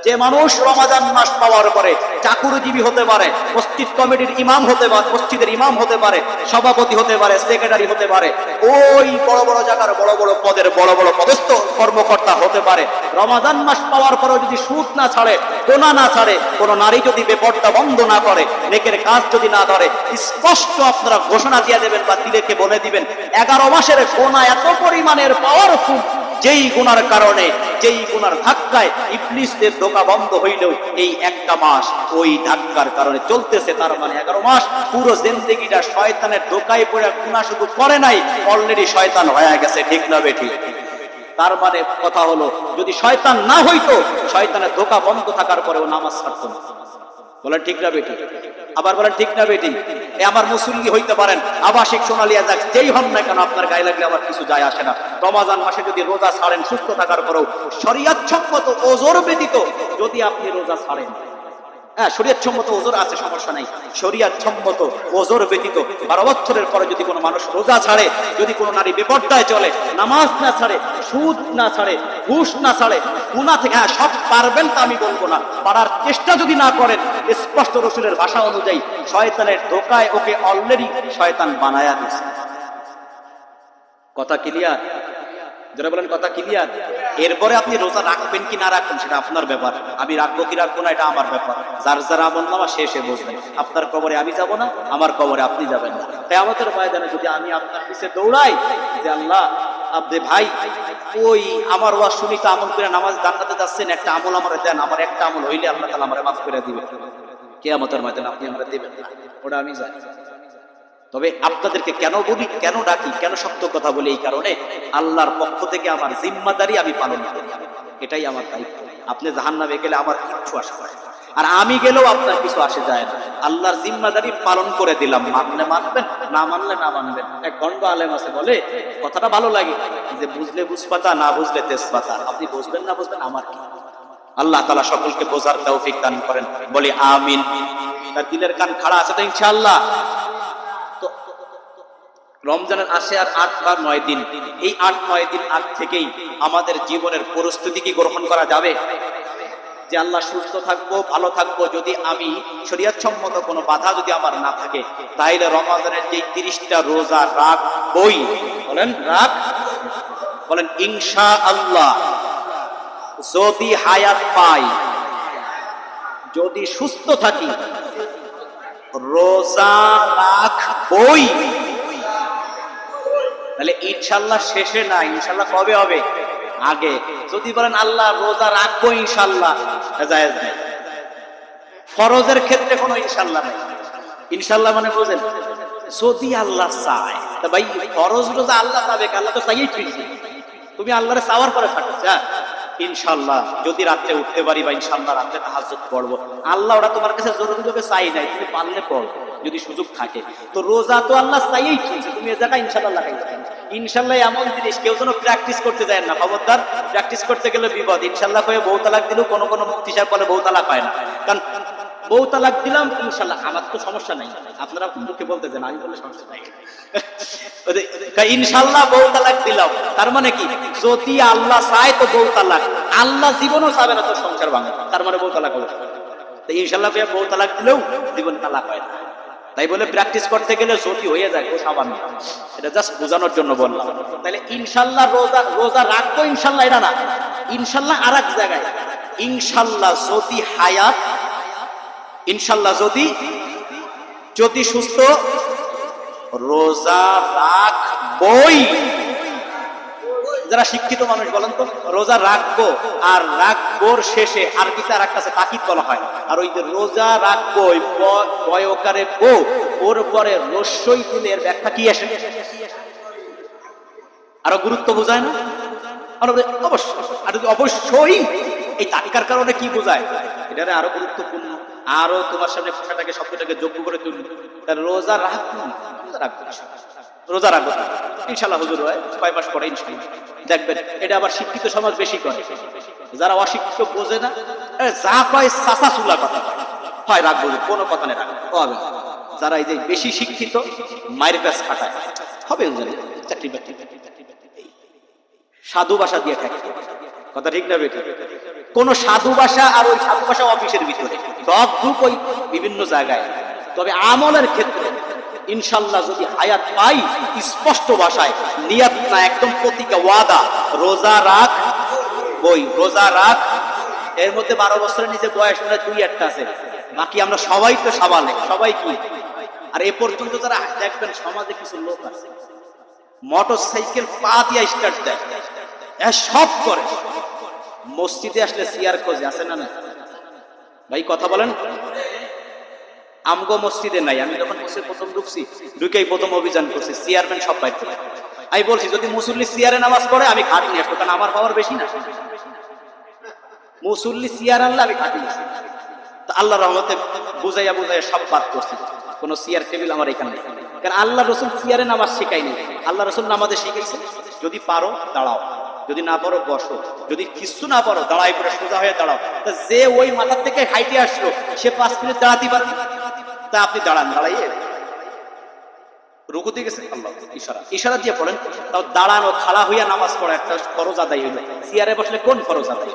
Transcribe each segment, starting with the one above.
যে মানুষ রমাদান মাস পাওয়ার পরে চাকুরিজীবী হতে পারে, মসজিদ কমিটির ইমাম হতে পারে, মসজিদের ইমাম হতে পারে, সভাপতি হতে পারে, সেক্রেটারি হতে পারে, ওই বড় বড় জায়গার বড় বড় পদের বড় বড় পদস্থ কর্মকর্তা হতে পারে, রমাদান মাস পাওয়ার পরেও যদি সুদ না ছাড়ে, গোনা না ছাড়ে, কোন নারী যদি বেপর্দা বন্ধ না করে, নেকের কাজ যদি না ধরে, স্পষ্ট আপনারা ঘোষণা দিয়ে দেবেন বা দিলেকে বলে দিবেন 11 মাসের গোনা এত পরিমাণের পাওয়ারফুল, যেই গুনার কারণে, যেই গুনার ধাক্কায় ইবলিসের ধোঁকা বন্ধ হইলেও এই একটা মাস ওই ধাক্কার কারণে চলতেছে। তার মানে 11 মাস পুরো জিন্দেগিটা শয়তানের ধোঁকায় পড়ে গুনাহ শুধু করে নাই, অলরেডি শয়তান হয়ে গেছে। ঠিক না বেঠিক? তার মানে কথা হলো, যদি শয়তান না হইতো, শয়তানের ধোঁকা বন্ধ থাকার পরেও নামাজ ছাড়তো না। বলেন ঠিক না বেঠিক? আবার বলেন ঠিক না বেঠিক? আমার মুসল্লি হইতে পারেন, আবাসিক সোনালিয়া যাক, যেই হন না কেন, আপনার গায়ে লাগলে আমার কিছু যায় আসে না। রমাজান মাসে যদি রোজা ছাড়েন সুস্থ থাকার পরেও, শরীয়ত সম্মত ওজর ব্যতীত যদি আপনি রোজা ছাড়েন, হ্যাঁ শরীয়ত সম্মত ওজর আছে, সমস্যা নাই, শরীয়ত সম্মত ওজর ব্যতীত 12 বছরের পরে যদি কোনো মানুষ রোজা ছাড়ে, যদি কোনো নারী বেপরদায় চলে, নামাজ না ছাড়ে, সুদ না ছাড়ে, ঘুষ না ছাড়ে, গুনাহ থেকে, হ্যাঁ সব পারবেন তা আমি বলবো না, পারার চেষ্টা যদি না করেন, স্পষ্ট রাসূলের ভাষা অনুযায়ী শয়তানের ধোঁকায় ওকে অলরেডি শয়তান বানায়া দিয়েছে। কথা ক্লিয়ার? যারা বলেন কথা ক্লিয়ার? এরপরে আপনি রোজা রাখবেন কি না রাখবেন সেটা আপনার ব্যাপার, আমি রাখবো কি রাখবো না এটা আমার ব্যাপার। যার যার আমল নামা শেষে বসবেন। আপনার কবরে আমি যাব না, আমার কবরে আপনি যাবেন না। কিয়ামতের ময়দানে যদি আমি আপনার পিছে দৌড়াই যে আল্লাহ আপনি ভাই ওই আমার ওয়াজ শুনি তো আমল করে নামাজ জান্নাতে যাচ্ছেন, একটা আমল আমারে দেন, আমার একটা আমল হইলে আল্লাহ তাআলা আমারে মাফ করে দিবেন, কিয়ামতের ময়দানে আপনি আমারে দিবেন না, ওটা আমি জানি। তবে আপনাদেরকে কেন বলি, কেন ডাকি, কেন সত্য কথা বলি, এই কারণে আল্লাহর পক্ষ থেকে আমার জিম্মাদারি আমি পালন করি, এটাই আমার দায়িত্ব। আপনি জাহান্নামে গেলে আমার কিচ্ছু আসে যায় না, আর আমি গেলেও আপনার কিছু আসে যায় না। আল্লাহর জিম্মাদারি পালন করে দিলাম, মানলে মানবেন, না মানলে না মানবেন। এক গন্ড আলেম আছে, বলে কথাটা ভালো লাগে যে বুঝলে বুঝপাতা, না বুঝলে তেজপাতা। আপনি বুঝবেন না বুঝবেন আমার কি। আল্লাহ তাআলা সকলকে বোঝার তৌফিক দান করেন, বলি আমিন। তার দিলের কান খাড়া আছে তো ইনশাআল্লাহ? রমজানের আসে আর 8 বা 9 দিন, এই 8-9 দিন আগ থেকেই আমাদের জীবনের পরিস্থিতি কি গ্রহণ করা যাবে যে আল্লাহ সুস্থ থাকবো, ভালো থাকবো, যদি আমি শরীয়ত সম্মত কোনো বাধা যদি আমার না থাকে, তাইলে রমজানের যে 30টা রোজা রাখবই। বলেন রাখ, বলেন ইনশাআল্লাহ। যদি হায়াত পাই, যদি সুস্থ থাকি, রোজা রাখবই। তাহলে ইনশাআল্লাহ শেষে না, ইনশাআল্লাহ কবে হবে? আগে। যদি বলেন আল্লাহ রোজা রাখবো ইনশাআল্লাহ, জায়েজ নেই। ফরজের ক্ষেত্রে কোনো ইনশাআল্লাহ নেই। ইনশাআল্লাহ মানে বুঝেন, যদি আল্লাহ চায়। তা ভাই ফরজ রোজা আল্লাহ চাবে, আল্লাহ তো চাইয়েই ফিরছে, তুমি আল্লাহরে চাওয়ার পরে থাকো। ইনশাআল্লাহ যদি রাত্রে উঠতে পারি, বা ইনশাআল্লাহ রাত্রে তাহাজ্জুদ পড়বো, আল্লাহ ওটা তোমার কাছে জরুরি ভাবে চাই নাই, তুমি পারলে পড়ো যদি সুযোগ থাকে। তো রোজা তো আল্লাহ চাইয়েই ফিরছে, তুমি এ জায়গায় ইনশাআল্লাহ লাগাই। ইনশাআল্লাহ এমন জিনিস, কেউ যেন প্র্যাকটিস করতে যায় না, খবরদার। প্র্যাকটিস করতে গেলে বিপদ। ইনশাআল্লাহ কয়ে বউ তালাক দিলেও কোনো কোনো মুফতি সাহেব বলে বউ তালাক হয় না, কারণ বউ তালাক দিলাম ইনশাআল্লাহ, আমার তো সমস্যা নাই, আপনারা মুখে বলতে চান, আমি বললে সমস্যা নাই। ইনশাআল্লাহ বউ তালাক দিলাম, তার মানে কি, যদি আল্লাহ চায় তো বউ তালাক, আল্লাহ জীবনও চাবে না তো সংসার ভাঙে, তার মানে বউ তালাক হবে। তো ইনশাআল্লাহ বউ তালাক দিলেও জীবন তালাক হয় না। তাই বলে প্র্যাকটিস করতে গেলে যদি হয়ে যায় ও সাবান, এটা জাস্ট বোঝানোর জন্য বললাম। তাহলে ইনশাআল্লাহ রোজা রাখবো ইনশাআল্লাহ, এটা না, ইনশাআল্লাহ আর এক জায়গায়। ইনশাআল্লাহ যদি হায়াত, ইনশাআল্লাহ যদি সুস্থ, রোজা রাখবই। যারা শিক্ষিত মানুষ বলেন তো, রোজা রাখবো আর রাখবোর শেষে আরবিতে আর একটা তাকিদ বলা হয়, আর ওই যে রোজা রাখবো বয়কারে বো, ওর পরে রস্যই দিলে এর ব্যাখ্যা কি আসে? আরো গুরুত্ব বোঝায় না? অবশ্যই, আর অবশ্যই এই তালিকার কারণে কি বোঝায়, এটা আরো গুরুত্বপূর্ণ, আরো তোমার সামনে ভাষাটাকে শব্দটাকে যোগ্য করে তুলবে। রোজা রাখবো, রোজা রাখবো ইনশাআল্লাহ, হুজুর হয় 6 মাস পরে ইনশাআল্লাহ। দেখবেন এটা আবার শিক্ষিত সমাজ বেশি করে, যারা অশিক্ষিত বোঝে না, যা কয় চাচা চুলা কথা হয়, রাখবো কোনো কথা নেই, রাখবো হবে। যারা এই যে বেশি শিক্ষিত, মায়ের কাছ খাটায় হবে, চাকরি বাকরি সাধু ভাষা দিয়ে থাকে, কথা ঠিক না বেঠিক? কোন সাধু ভাষা আর ওই সাধু ভাষা অফিসের ভিতরে ডগ ঢুক ওই বিভিন্ন জায়গায়। তবে আমলের ক্ষেত্রে ইনশাল্লাহ যদি হায়াত পাই, স্পষ্ট ভাষায় নিয়াত না, একদম প্রতিজ্ঞা, ওয়াদা, রোজা রাখ, ওই রোজা রাখ। এর মধ্যে 12 বছরের নিচে বয়স না 2-1টা আছে, বাকি আমরা সবাই তো সাবালেক, সবাই কি। আর এ পর্যন্ত যারা দেখবেন সমাজে কিছু লোক আছে মোটর সাইকেল পা দিয়ে স্টার্ট দেয়, সব করে, মসজিদে আসলে চেয়ার খোঁজে, আছে না? না ভাই কথা বলেন। আমগো মসজিদে নাই, আমি যখন মসজিদে প্রথম ঢুকছি, ঢুকেই প্রথম অভিযান করছি, চেয়ারম্যান সব বাইর করে। আমি বলছি যদি মুসল্লি চেয়ারে নামাজ পড়ে আমি খাট নিয়ে আসবো, কারণ আমার পাওয়ার বেশি না। মুসল্লি চেয়ার আনলে আমি খাটি নিয়ে আসবো। তা আল্লাহ রহমতে বুঝাইয়া বুঝাইয়া সব বাদ করছি, কোন চেয়ার টেবিল আমার এখানে নেই। কারণ আল্লাহ রসুল চেয়ারে নামাজ শেখায়নি, আল্লাহ রসুল নামাজে শিখেছে যদি পারো দাঁড়াও, যদি না পারো বসো, যদি কিছু না পারো দাঁড়াই করে সোজা হয়ে দাঁড়াও। তা যে ওই মাথার থেকে হাইটে আসলো সে 5 মিনিট দাঁড়াতে পারে, তা আপনি দাঁড়ান, দাঁড়াইয়ে রুকুতে গেছে আল্লাহ ইশারা ইশারা দিয়ে পড়েন। তাও দাঁড়ানো খাড়া হইয়া নামাজ পড়া একটা ফরজ আদায় হইল। চেয়ারে বসলে কোন ফরজ আদায়?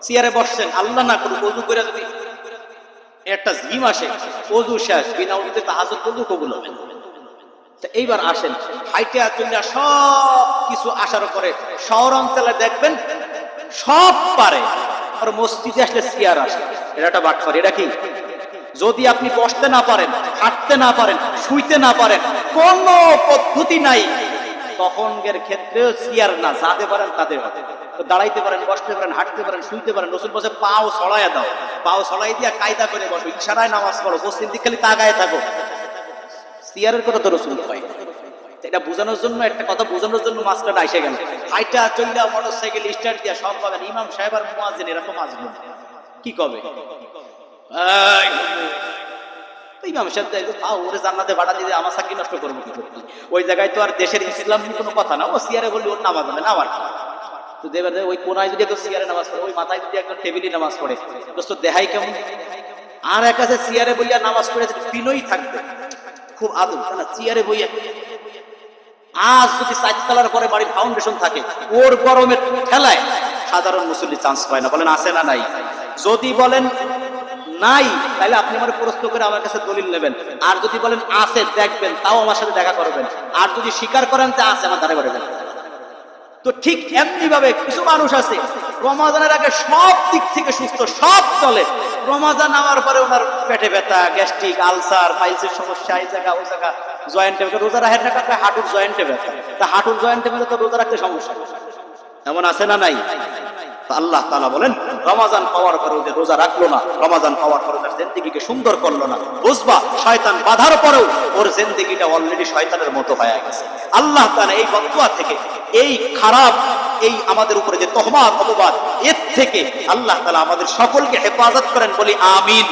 চেয়ারে বসছেন, আল্লাহ না করুক ওযু করে যদি একটা জিম আসে, ওযু শেষ, বিনা ওযুতে তাহাজ্জুদ ওযু কবুল হবে। এইবার আসেন হাইটে চলে সব কিছু আসার পরে শহর অঞ্চলে দেখবেন সব পারে, আর মসজিদে আসলে চেয়ার আসে। এটা একটা বাটপার। এটা কি? যদি আপনি বসতে না পারেন, হাঁটতে না পারেন, শুইতে না পারেন, কোন পদ্ধতি নাই, তখনকার ক্ষেত্রেও চেয়ার না, যাতে পারেন তাদের হবে। দাঁড়াইতে পারেন, বসতে পারেন, হাঁটতে পারেন, শুইতে পারেন। রসুল বসে পাও ছড়াইয়া দাও, পাও ছড়াই দিয়া কায়দা করে বসো, ইশারায় নামাজ পড়ো, পশ্চিম দিক খালি তাকায় থাকো। চেয়ারের কথা তো রসুল কয়। এটা বোঝানোর জন্য, একটা কথা বোঝানোর জন্য মাস্টার আইসে গেল। হাইটা চললে মোটর সাইকেল স্টার্ট দিয়া সব পাবেন। ইমাম সাহেব আর মুয়াজ্জিন এরকম আসবেন, কি কবে? ইমাম সাহেব ওরে জান্নাতে ভাড়া দিয়ে আমার চাকরি নষ্ট করবো কি করতে? ওই জায়গায় তো আর দেশের ইসলাম কোনো কথা না। ও চেয়ারে বললি ওর নামাজ হবে না, আমার তো দেবেন। ওই কোনায় যদি একজন চেয়ারে নামাজ পড়ে, ওই মাথায় যদি একজন টেবিলে নামাজ পড়ে, দোস্ত দেখাই কেমন। আর এক আছে চেয়ারে বইয়া নামাজ পড়ে দিনই থাকবে, খুব আদর না, চেয়ারে বইয়া। আজ যদি 4 তলার পরে বাড়ির ফাউন্ডেশন থাকে, ওর গরমের ঠেলায় সাধারণ মুসল্লি চান্স পায় না। বলেন আছে না নাই? যদি বলেন নাই, তাহলে আপনি আমার প্রশ্ন করে আমার কাছে দলিল নেবেন। আর যদি বলেন আছে, দেখবেন, তাও আমার সাথে দেখা করবেন। আর যদি স্বীকার করেন যে আছে, আমার ধারে বাড়বেন। তো ঠিক এমনি ভাবে কিছু মানুষ আছে রমাজানের আগে সব দিক থেকে সুস্থ, সব চলে। রমাজান আমার পরে ওনার পেটে ব্যথা, গ্যাস্ট্রিক, আলসার, পাইলসের সমস্যা, এই জায়গা ওই জায়গা, জয়েন্টে ব্যথা। রোজা রাখতে হাঁটুর জয়েন্টে ব্যথা, তা হাঁটুর জয়েন্টে ব্যথা তো রোজা রাখতে সমস্যা। এমন আছে না নাই? আল্লাহ তাআলা বলেন রমাজান পাওয়ার পরেও যে রোজা রাখলো না, রমাজান পাওয়ার পরে তার জিন্দেগিকে সুন্দর করলো না, বুঝবা শয়তান বাধার পরেও ওর জিন্দেগিটা অলরেডি শয়তানের মতো হয়ে গেছে। আল্লাহ তাআলা এই বদদুয়া থেকে, এই খারাপ, এই আমাদের উপরে যে তহমাত অপবাদ, এর থেকে আল্লাহ তাআলা আমাদের সকলকে হেফাজত করেন, বলি আমিন।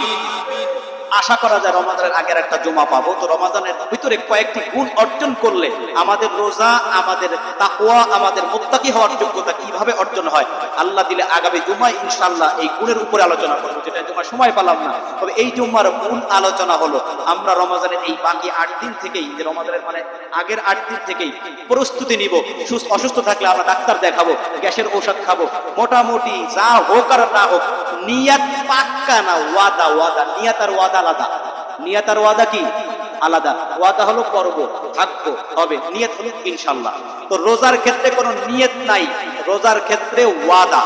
আশা করা যায় রমাজানের আগের একটা জুমা পাবো। তো রমাজানের ভিতরে কয়েকটি গুণ অর্জন করলে আমাদের রোজা, আমাদের তাকওয়া, আমাদের মুত্তাকি হওয়ার যোগ্যতা কিভাবে অর্জন হয়, আল্লাহ দিলে আগামী জুমায় ইনশাআল্লাহ এই গুণের উপরে আলোচনা করবো, যেটা জুমার সময় পেলাম না। তবে এই জুমার মূল আলোচনা হলো আমরা রমাজানের এই বাকি 8 দিন থেকেই, যে রমাজানের মানে আগের 8 দিন থেকেই প্রস্তুতি নিব। অসুস্থ থাকলে আমরা ডাক্তার দেখাবো, গ্যাসের ঔষধ খাবো, মোটামুটি যা হোক আর না হোক, নিয়াত পাক্কা না, ওয়াদা। ওয়াদা, নিয়াত আর ওয়াদা আলাদা। নিয়াত আর ওয়াদা কি আলাদা? ওয়াদা হলো করব, থাকবো, হবে। নিয়ত হলো ইনশাআল্লাহ। তো রোজার ক্ষেত্রে কোনো নিয়ত নাই, রোজার ক্ষেত্রে ওয়াদা,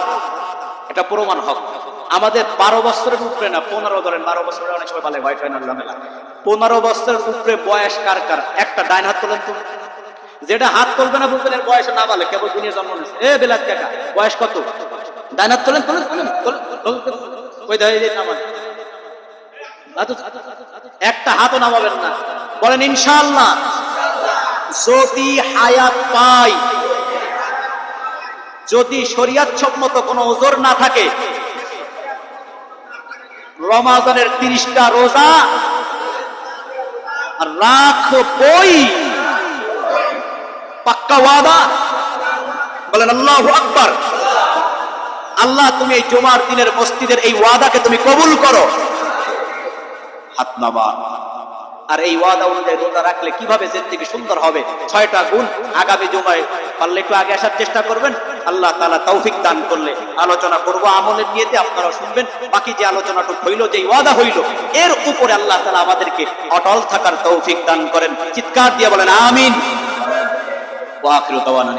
এটা প্রমাণ হক। আমাদের 12 বছরের উপরে না, 15 ধরেন, 12 বছরের অনেক সময় বলে হোয়াইট হয় না, 15 বছরের উপরে বয়স কার কার একটা ডাইন হাত তোলেন তো। যেটা হাত তুলবে না বলবেন এর বয়স না বলে, কেবল দুনিয়ার জন্ম নিয়েছে। এ বেলাত কাকা বয়স কত? ডাইন হাত তোলেন, তোলেন, তোলেন, তোলেন। ওই ধরে নামান, একটা হাতও নামাবেন না। বলেন ইনশাআল্লাহ। যদি হায়াত পাই, যদি শরীয়ত সম্মত কোনো ওজর না থাকে, রমাজানের 30টা রোজা রাখবই, পাক্কা ওয়াদা। বলেন আল্লাহু আকবার। আল্লাহ তুমি এই জুমার দিনের মসজিদের এই ওয়াদাকে তুমি কবুল করো। হাত নামা। আর এই ওয়াদা অনুযায়ী রোজা রাখলে কিভাবে জিন্দেগি সুন্দর হবে, 6টা গুণ আগামী জুমায় পারলে একটু আগে আসার চেষ্টা করবেন। আল্লাহ তাআলা তৌফিক দান করলে আলোচনা করব আমলের নিয়তে, আপনারা শুনবেন। বাকি যে আলোচনাটুকু হইল, যে ওয়াদা হইল, এর উপরে আল্লাহ তাআলা আমাদেরকে অটল থাকার তৌফিক দান করেন। চিৎকার দিয়ে বলেন আমিন। ওয়া আখিরু দাওয়ানা।